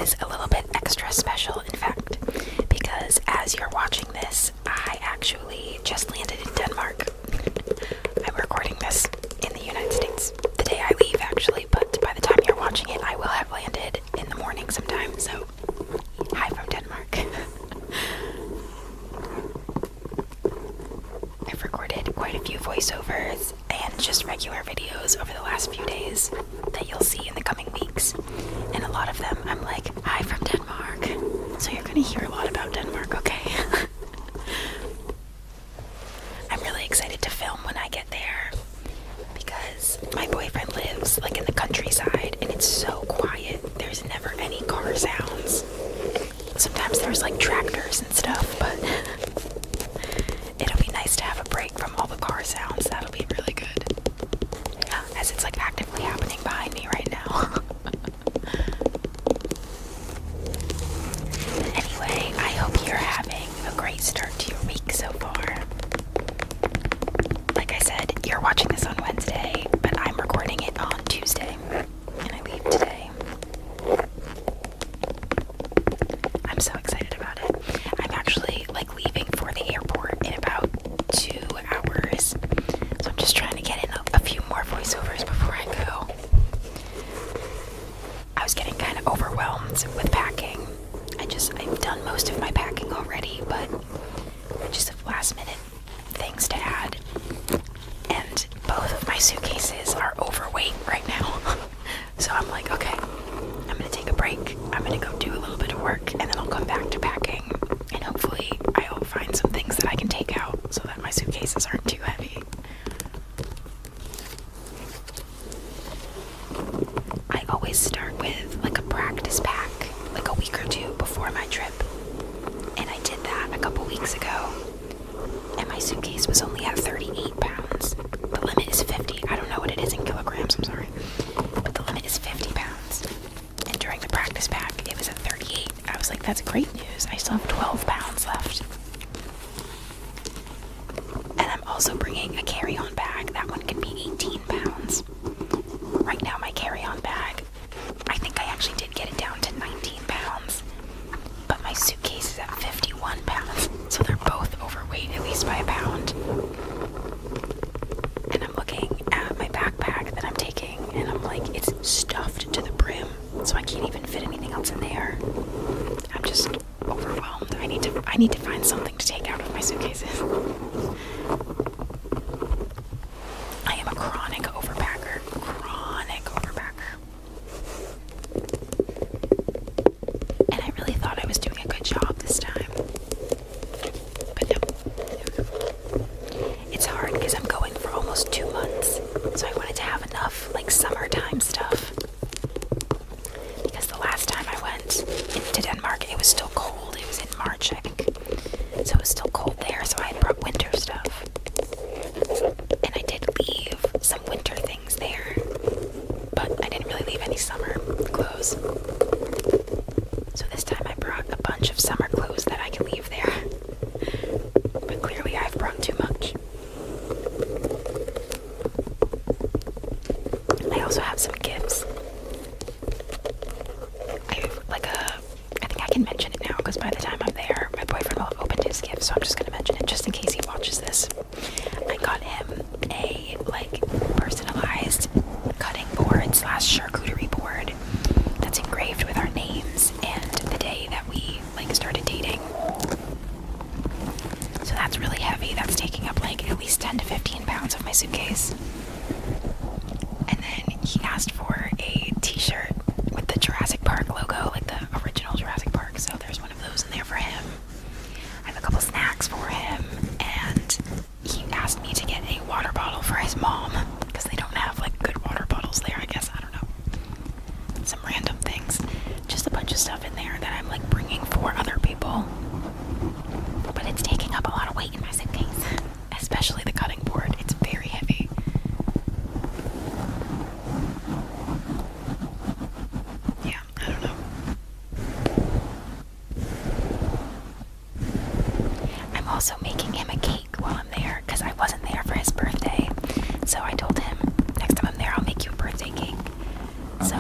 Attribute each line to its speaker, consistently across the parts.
Speaker 1: is a little bit extra special, in fact, because as you're watching this, I actually just landed in Denmark. I'm recording this in the United States the day I leave, actually, but by the time you're watching it, I will have landed in the morning sometime, so hi from Denmark. I've recorded quite a few voiceovers and just regular videos over the last few days that you'll see in the coming weeks, and a lot of them I'm like, hi from Denmark, so you're gonna hear a lot about Denmark, okay? I'm really excited to film when I get there because my boyfriend lives like in the countryside and it's so quiet. There's never any car sounds. Sometimes there's like tractors and stuff, but it'll be nice to have a break from all the car sounds. That'll be really good, as it's like actively happening behind me right now. Anyway, I hope you're having a great start to your week so far. Like I said, you're watching this on Wednesday, but I'm recording it on Tuesday, and I leave today. I'm so excited about it. I'm actually like leaving for the airport in about 2 hours, so I'm just trying to get in a few more voiceovers before I go. I was getting kind of overwhelmed with packing. I've done most of my packing already, but I just have last minute things to add. And both of my suitcases are overweight right now. So I'm like, okay, I'm gonna take a break. I'm gonna go do a little bit of work, and then I'll come back to packing. And hopefully I'll find some things that I can take out so that my suitcases aren't too heavy. I always start with like a practice pack, like a week or two before my trip. And I did that a couple weeks ago. And my suitcase was only at 38 pounds. The limit is 50. I don't know what it is in kilograms, I'm sorry. But the limit is 50 pounds. And during the practice pack, it was at 38. I was like, that's great news. I still have 12 pounds left. And I'm also bringing a carry-on bag. That one can be 18 pounds. Right now, my carry-on bag, I think I actually did get it down to 19 pounds. But my suitcase is at 51 pounds. So they're both overweight, at least by a pound. And I'm looking at my backpack that I'm taking, and I'm like, it's stuffed to the brim, so I can't even fit anything else in there. I'm just overwhelmed. I need to find something to take out of my suitcases. I am a chronic overpacker. And I really thought I was doing a good job this time. But no. It's hard because I'm going for almost 2 months. So I wanted to have enough like summertime stuff. Because the last time I went to Denmark, it was still cold. It was in March, I think. So it was still cold there, so I had brought winter stuff. And I did leave some winter things there. But I didn't really leave any summer clothes. So this time I brought a bunch of summer clothes that I can leave there. But clearly I've brought too much. I also have some gifts. I think I can mention it now because by the time I'm there, my boyfriend will have opened his gift, so I'm just going to mention it just in case he watches this. I got him a personalized cutting board / charcuterie board that's engraved with our names and the day that we started dating. So that's really heavy. That's taking up at least 10 to 15 pounds of my suitcase. And then he asked for a t-shirt with the Jurassic Park logo, like the original Jurassic Park. So there's one of those in there for him. I have a couple snacks for him, and he asked me to get a water bottle for his mom because they don't have good water bottles there, I guess. I don't know. Some random things. Just a bunch of stuff in there that I'm bringing for other people. But it's taking up a lot of weight in my suitcase, especially the cutting board. It's very heavy. Yeah, I don't know. I'm also making him a cake while I'm there because I wasn't there for his birthday. So I told him, next time I'm there, I'll make you a birthday cake. So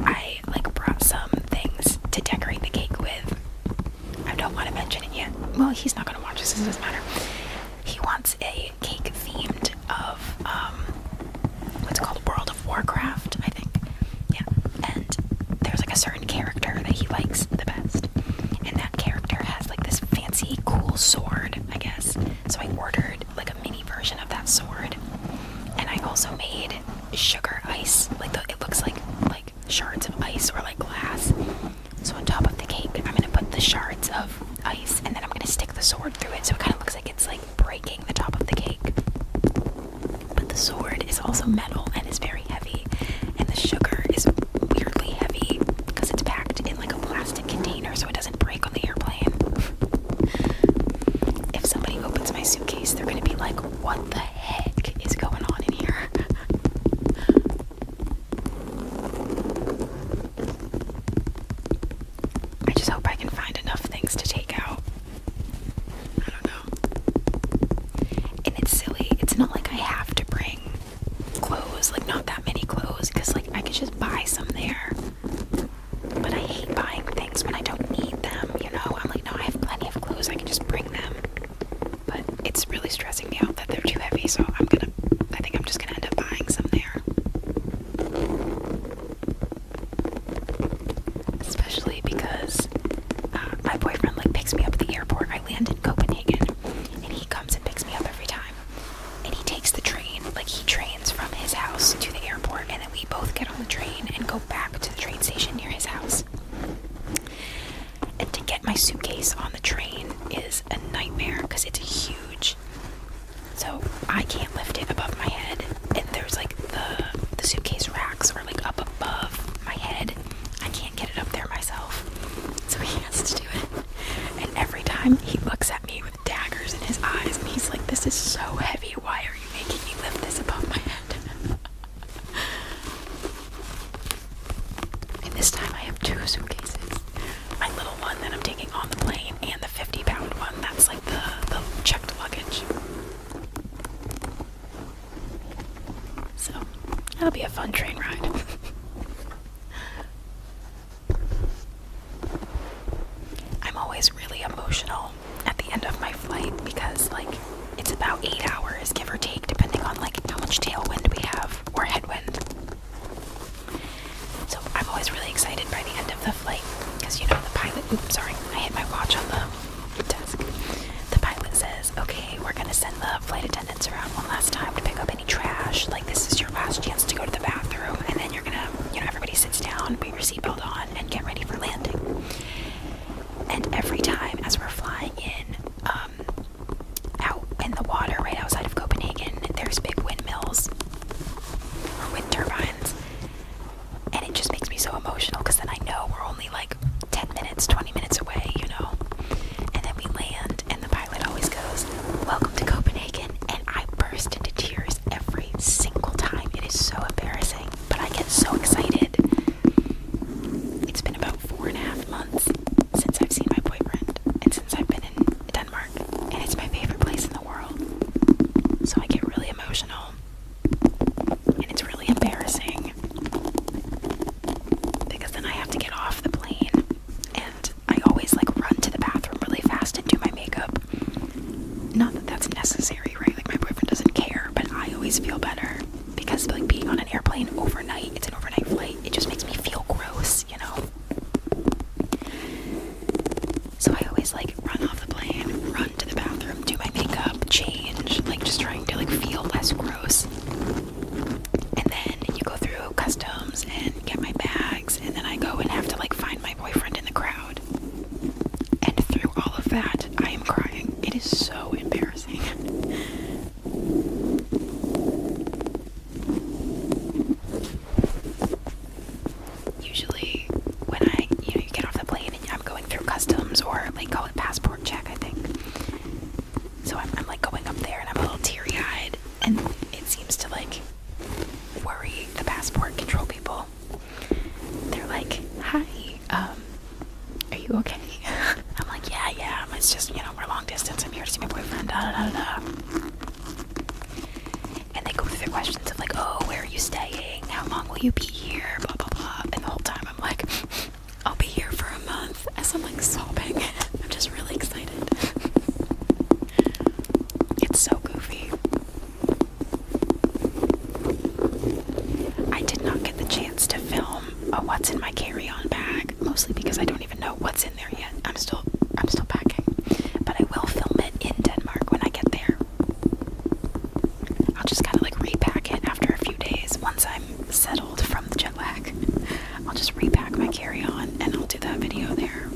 Speaker 1: I brought some things ice, like it looks like shards of ice or like glass. So on top of the cake, I'm gonna put the shards of ice, and then I'm gonna stick the sword through it, so it kind of looks like it's like breaking the top of the cake. But the sword is also metal and is very heavy, and the sugar is weirdly heavy because it's packed in like a plastic container, so it doesn't break on the airplane. If somebody opens my suitcase, they're gonna be like, "What the heck is going on in here?" I just hope I can find enough things to take out. I don't know. And it's silly. It's not like I have to bring clothes, like not that many clothes, because like I could just buy some there. But I hate buying things when I don't need them, you know? I'm like, no, I have plenty of clothes, I can just bring them. But it's really stressing me out that they're too heavy, so I think I'm just gonna end up buying some there. Especially because my boyfriend like picks me up at the airport. I land in Copenhagen, and he comes and picks me up every time. And he takes the train, like he trains from his house to the airport, and then we both get on the train and go back to the train station near his house. And to get my suitcase on the train is a nightmare because it's huge. So I can't lift it above my head, and there's like the suitcase racks are like up above my head. I can't get it up there myself, so he has to do it. And every time he looks at me with daggers in his eyes, and he's like, "This is so heavy, why are you making me lift this above my head?" And this time I have 2 suitcases. My little one that I'm taking on the plane, and the 50-pound one that's like the checked luggage. So that'll be a fun train ride. I'm always really emotional at the end of my flight because like it's about 8 hours, give or take, depending on like how much tailwind we have or headwind. So I'm always really excited by the end of the flight because, you know, the pilot, oops, sorry, I hit my watch on the desk. The pilot says, "Okay, we're gonna send the flight attendants around one last time to pick up any trash. Like, this is your last chance to go to the bathroom, and then you're gonna, you know, everybody sits down, put your seatbelt on, and get ready for landing." And every time as we're flying in, out in the water right outside of Copenhagen, there's big windmills or wind turbines, and it just makes me so emotional because then I know we're only like 10 minutes, 20 minutes away, you know. And then we land, and the pilot always goes, "Welcome to Copenhagen," and I burst into tears every single time. It is so embarrassing, but I get so excited. It's been about 4.5 months since I've seen my boyfriend, and since I've been in Denmark, and it's my favorite place in the world. So I get really emotional, and it's really embarrassing because then I have to get off the plane, and I always like run to the bathroom really fast and do my makeup. Not that that's necessary, right? Like my boyfriend doesn't care, but I always feel better because like being on an airplane overnight, it's an overnight flight, it just makes me feel gross, you know? So I always like run off the plane, run to the bathroom, do my makeup, change, like just trying to like feel less gross. And then you go through customs and get my bags, and then I go and have to like find my boyfriend in the crowd. And through all of that, I am crying. It is so embarrassing. Usually when you get off the plane and I'm going through customs, or like call it passport check, I think. So I'm like going up there and I'm a little teary-eyed, and it seems to like worry the passport control people. They're like, "Hi, are you okay?" I'm like, yeah, it's just, you know, we're long distance, I'm here to see my boyfriend, da da da da. And they go through the questions of like, "Oh, where are you staying? How long will you be here? Blah, blah, blah." And the whole time I'm like, "I'll be here for a month," as I'm like sobbing. I'm just really excited. It's so goofy. I did not get the chance to film a what's in my carry-on bag, mostly because I don't even know what's in there yet. I'm still packing, but I will film it in Denmark when I get there. I'll just kind of like repack it after a few days once I'm settled just repack my carry-on and I'll do that video there.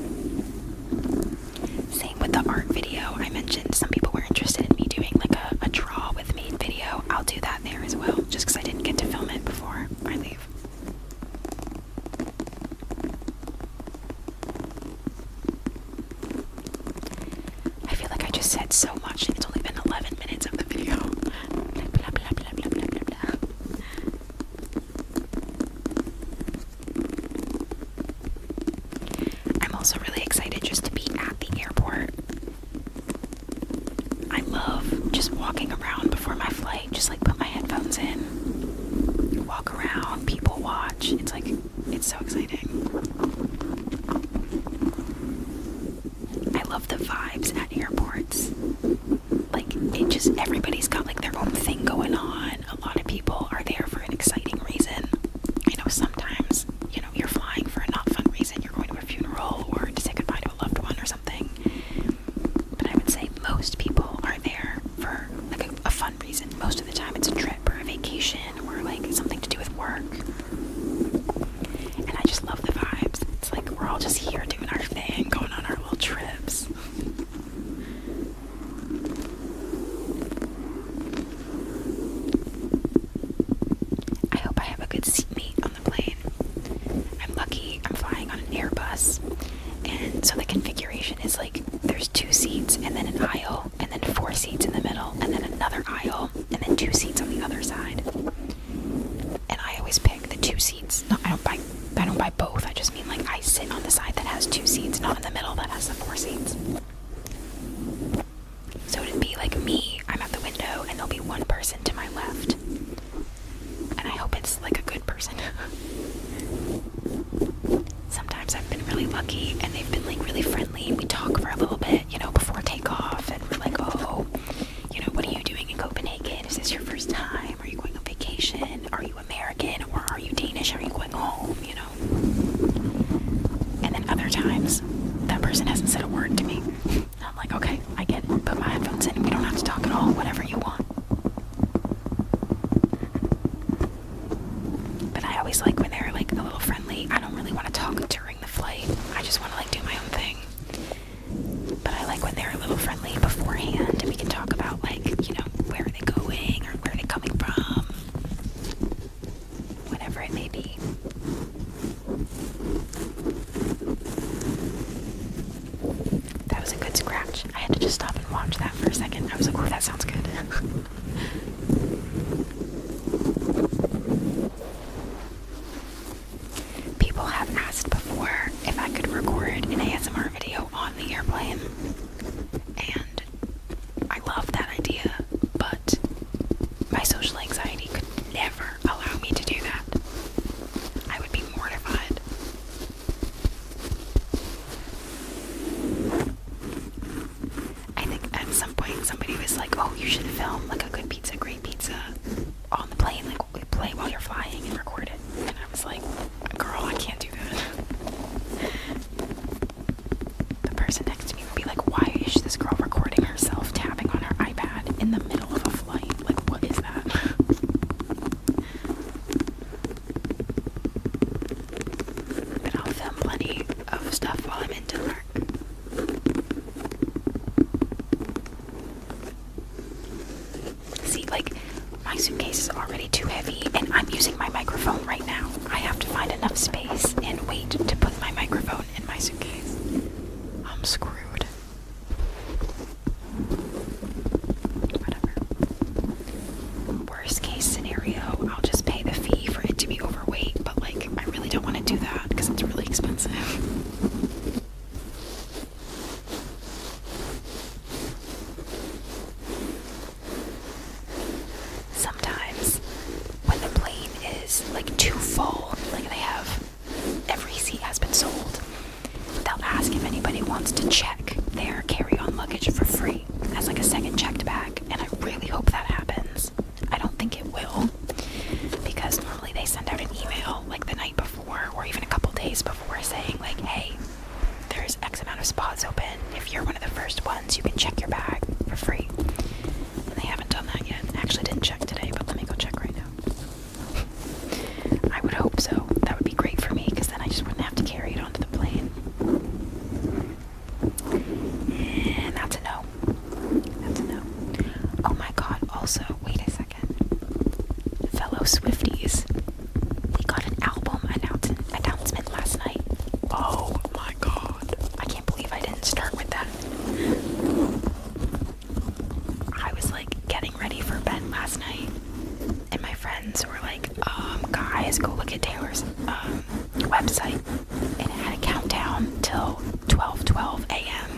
Speaker 1: Same with the art video. I mentioned some people were interested in me doing like a draw with me video. I'll do that there as well, just because I didn't get to film it before I leave. I feel like I just said so much and it's only been 11 minutes of the video. Blah, blah, blah, blah, blah, blah, blah, blah. I'm also really excited just to be at the airport. I love just walking around before my flight, just like put my headphones in, walk around, people watch. It's so exciting. I love the vibes at airports. Like, everybody's got like their own thing going on. A lot of people are there for an exciting reason. I know sometimes, you're flying for a not fun reason. You're going to a funeral or to say goodbye to a loved one or something. But I would say most people are there for like a fun reason. Most of the time it's a trip or a vacation or like something to do with work. And I just love the vibes. It's like we're all just here doing our thing, going on our little trips. I hope I have a good seatmate on the plane. I'm lucky I'm flying on an Airbus, and so the configuration is like there's 2 seats and then an aisle and then 4 seats in the middle and then another aisle and then 2 seats on the other side. And I always pick the 2 seats. No, I don't buy both. I just mean like I sit on the side that has 2 seats, not in the middle that has the 4 seats. So it'd be like me, I'm at the window, and there'll be one person to my left. And I hope it's like a good person. Sometimes I've been really lucky and they've been like really friendly. We talk for a little bit, before takeoff, and we're like, oh, what are you doing in Copenhagen? Is this your first time? Are you going on vacation? Are you American or are you Danish? Are you going home? And then other times that person hasn't said a word to me. I'm like, okay, I get it. Put my headphones in. We don't have to talk at all. Whatever you want. But I always like when they're like a little friendly. I don't really want to talk during the flight. I just want to like do my own thing. But I like when they're a little friendly beforehand and we can talk about like, where are they going or where are they coming from. Whatever it may be. That was a good scratch. I had to just stop and watch that for a second. I was like, oh, that sounds good. People have asked before if I could record an ASMR video on the airplane. And I love that idea, but my social anxiety could never allow me to do that. I would be mortified. I think at some point somebody was like, oh, you should film like a good pizza, great pizza on the plane, like play while you're flying and record it. And I was like, girl, I can't do that. The person next to me would be like, why is this girl recording herself tapping on her iPad in the middle of a flight? Like, what is that? But I'll film plenty of stuff while I'm in Denmark. See, like, my suitcase is already too heavy, and I'm using my microphone right now. I have to find enough space and weight to put my microphone in my suitcase. I'm screwed. Whatever. Worst case scenario, I'll just pay the fee for it to be overweight, but like, I really don't want to do that because it's really expensive. Sometimes when the plane is like too full, like they have every seat has been sold, they'll ask if anybody wants to check their carry-on luggage for free as like a second checked bag, and I really hope that happens. I don't think it will, because normally they send out an email like the night before or even a couple days before saying like, hey, there's X amount of spots open. If you're one of the first ones, you can check your bag for free. And they haven't done that yet. I actually didn't check today, but let me go check right now. I would hope so. That would be great for me, because then I guys go look at Taylor's website, and it had a countdown till 12:12 a.m.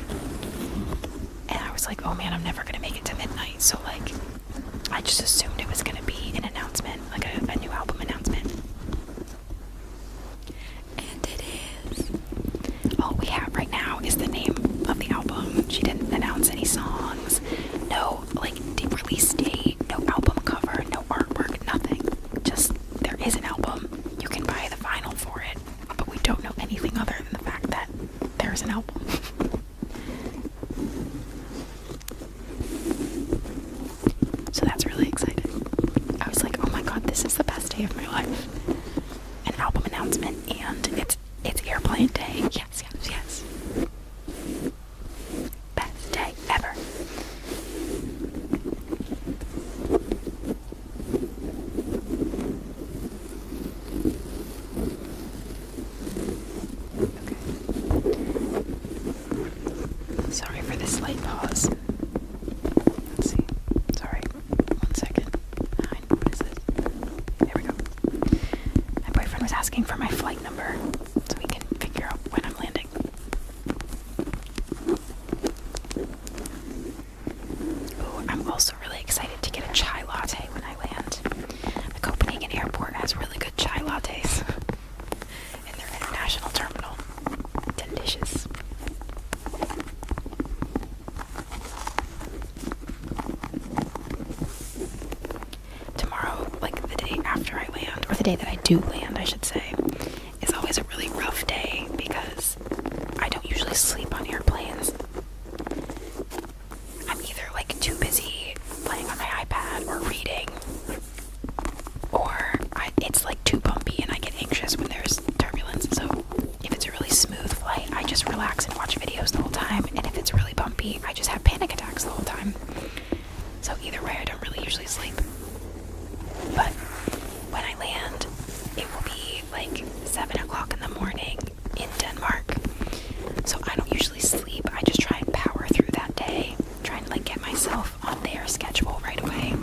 Speaker 1: And I was like, oh man, I'm never gonna make it to midnight. So like, I just assumed it was gonna be an announcement, like a new album announcement. And it is. All we have right now is the name of the album. She didn't announce any songs, no like release date, no album cover, no artwork, nothing. Just there is an album. You can buy the vinyl for it, but we don't know anything other than the fact that there's an album. So that's really exciting. I was like, oh my god, this is the best day of my life. An album announcement, and it's airplane day. Yes, yes, yes. Best day ever. Okay. Sorry for the slight pause. Let's see. Sorry. 1 second. 9. What is it? There we go. My boyfriend was asking for my flight number so we can figure out when I'm landing. Ooh, I'm also really excited to get a chai latte when I land. The Copenhagen airport has really good chai lattes in their international terminal. Delicious. Tomorrow, like the day after I land, or the day that I do land, I should say, is always a really rough day because I don't usually sleep on airplanes. I'm either like too busy playing on my iPad or reading, or it's like too bumpy and I get anxious when there's turbulence. So if it's a really smooth flight, I just relax and watch videos the whole time, and if it's really bumpy, I just have panic attacks the whole time. So either way, I don't really usually sleep. But when I land, it will be like 7 o'clock in the morning in Denmark. So I don't usually sleep. I just try and power through that day, trying to like get myself on their schedule right away.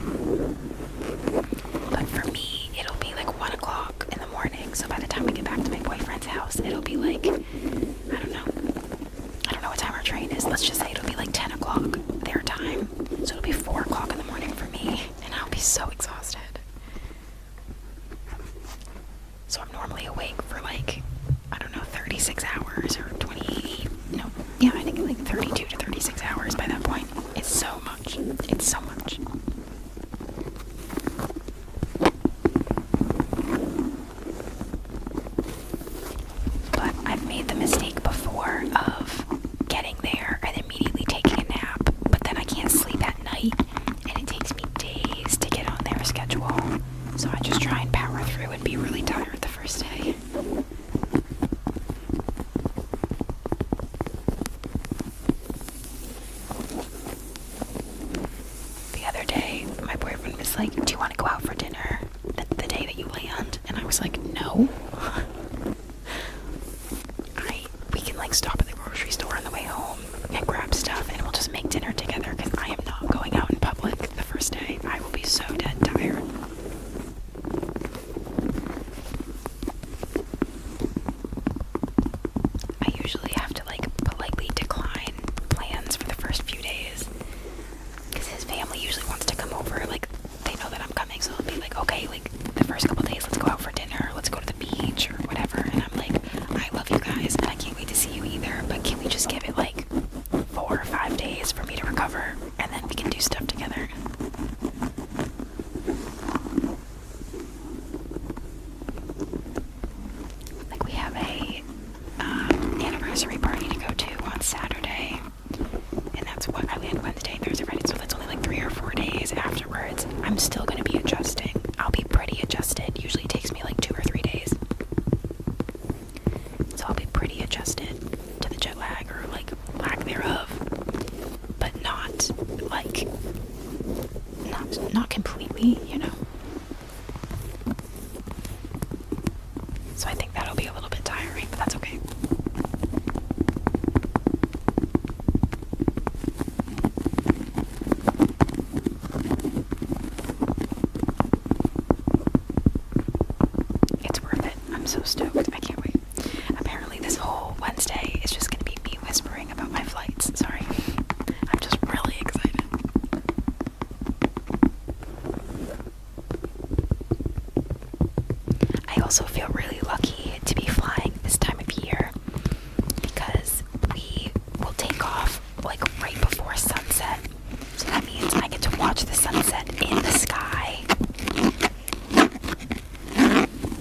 Speaker 1: But for me, it'll be like 1 o'clock in the morning. So by the time we get back to my boyfriend's house, it'll be like, I don't know what time our train is. Let's just say it'll be like 10 o'clock their time. So it'll be 4 o'clock in the morning for me, and I'll be so exhausted. So I'm normally awake for like, I don't know, 36 hours or 28, no, yeah, I think like 32 to 36 hours by that point. It's so much. It's so much. But I've made the mistake before of getting there and immediately taking a nap, but then I can't sleep at night, and it takes me days to get on their schedule. So I just try and power through and be really tired the first day. The other day, my boyfriend was like, do you want to go out for dinner the day that you land? And I was like, no. We can like stop at the grocery store on the way home and grab stuff, and we'll just make dinner together, because I am not going out in public the first day. I will be so dead tired. I usually have to like politely decline plans for the first few days, because his family usually wants to come over. Like, they know that I'm coming, so they'll be like, okay, like the first couple days, let's go out for dinner, let's go to the beach or whatever. And I'm like, I love you guys and I can't wait to see you either, but can we just give it like 4 or 5 days for me to recover, and then we can do stuff together. Like, we have a anniversary party to go to on Saturday, and that's what I land Wednesday, Thursday, Friday, so that's only like 3 or 4 days afterwards. I'm still going to be adjusting. I'll be pretty adjusted. Usually it takes me like 2 or 3 days. So I'll be pretty adjusted to the jet lag, or like lack thereof, but not like, not completely, you know. So I think that'll be a little bit tiring, but that's okay. I'm so stoked. I can't wait. Apparently this whole Wednesday is just gonna be me whispering about my flights. Sorry. I'm just really excited. I also feel really lucky to be flying this time of year because we will take off like right before sunset. So that means I get to watch the sunset in the sky.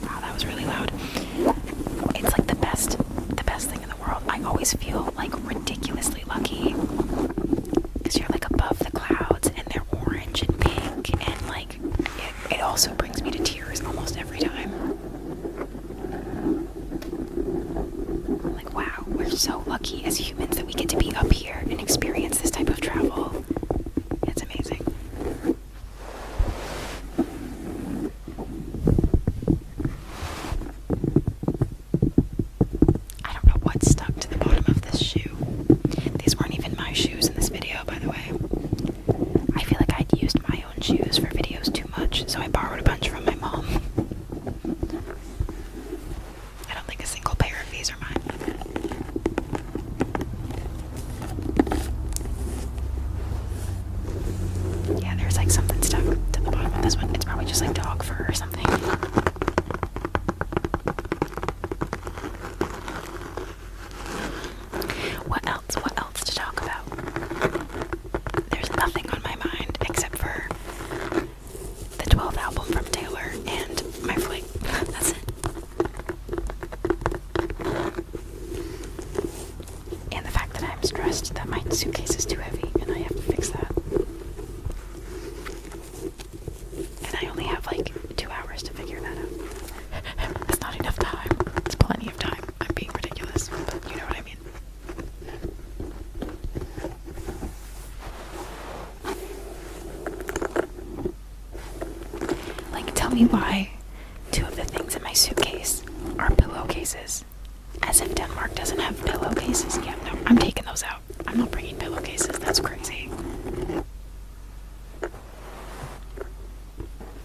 Speaker 1: Wow, that was really loud. It's like the best thing in the world. I always feel like ridiculously lucky because you're like above the clouds and they're orange and pink, and like it also brings me to tears almost every time. Like, wow, we're so lucky as humans that we get to be up here and experience this type of travel. It's amazing. I don't know what stuck to the bottom of this shoe. These weren't even my shoes in this video, by the way. I feel like I'd used my own shoes for videos too much, so I borrowed a bunch from my mom. I don't think a single pair of these are mine. Yeah, there's like something stuck to the bottom of this one. It's probably just like dog fur or something. What else to talk about? There's nothing on my mind except for the 12th album from Taylor and my flight. That's it. And the fact that I'm stressed that my suitcase is too heavy and I have to fix that. And I only have like 2 hours to figure that out. That's not enough time. It's plenty of time. I'm being ridiculous, but you know what I mean. Like, tell me why 2 of the things in my suitcase are pillowcases. As if Denmark doesn't have pillowcases. Yeah, no, I'm taking those out. I'm not bringing pillowcases. That's crazy.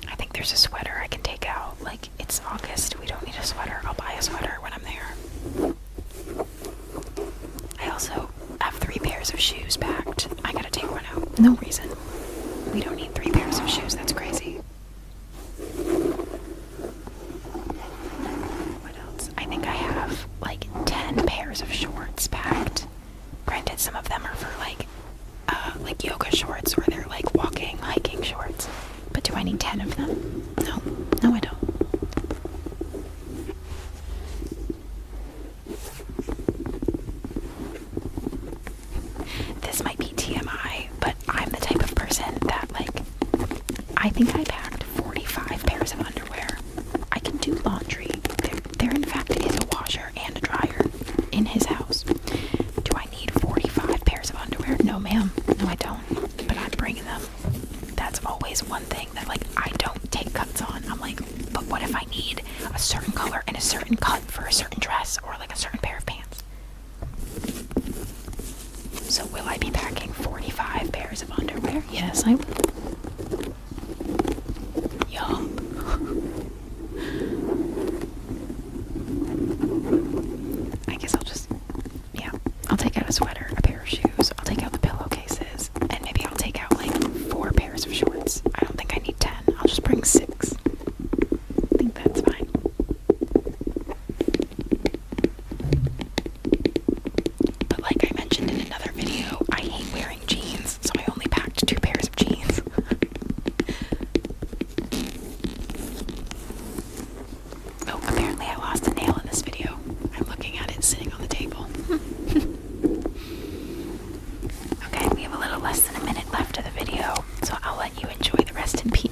Speaker 1: I think there's a sweater I can take out. Like, it's August. We don't need a sweater. I'll buy a sweater when I'm there. I also have 3 pairs of shoes packed. I gotta take one out. No reason. We don't need 3 pairs of shoes. That's crazy. What else? I think I have like 10 pairs of shorts packed. Granted, some of them are for like yoga shorts, or they're like walking, hiking shorts. But do I need 10 of them? No, I don't. This might be TMI, but I'm the type of person that, like, I think I packed 45 pairs of underwear. I can do laundry. There in fact is a washer and a dryer in his house. Do I need 45 pairs of underwear? No, ma'am. No, I don't. But I'm bringing them. That's always one thing that, like, I don't take cuts on. I'm like, but what if I need a certain color and a certain cut for a certain dress or like a certain pair of pants? So will I be packing 45 pairs of underwear? Yes, I will. Yup. I guess I'll take out a sweater, a pair of shoes, I'll take out the pillowcases, and maybe I'll take out like 4 pairs of shorts. I don't think I need 10. I'll just bring 6. I think that's fine. But like I mentioned in another video, I hate wearing jeans, so I only packed 2 pairs of jeans. Oh, apparently I lost a nail in this video. I'm looking at it sitting on the table. Okay, we have a little less than a minute left of the video, so I'll let you enjoy the rest in peace.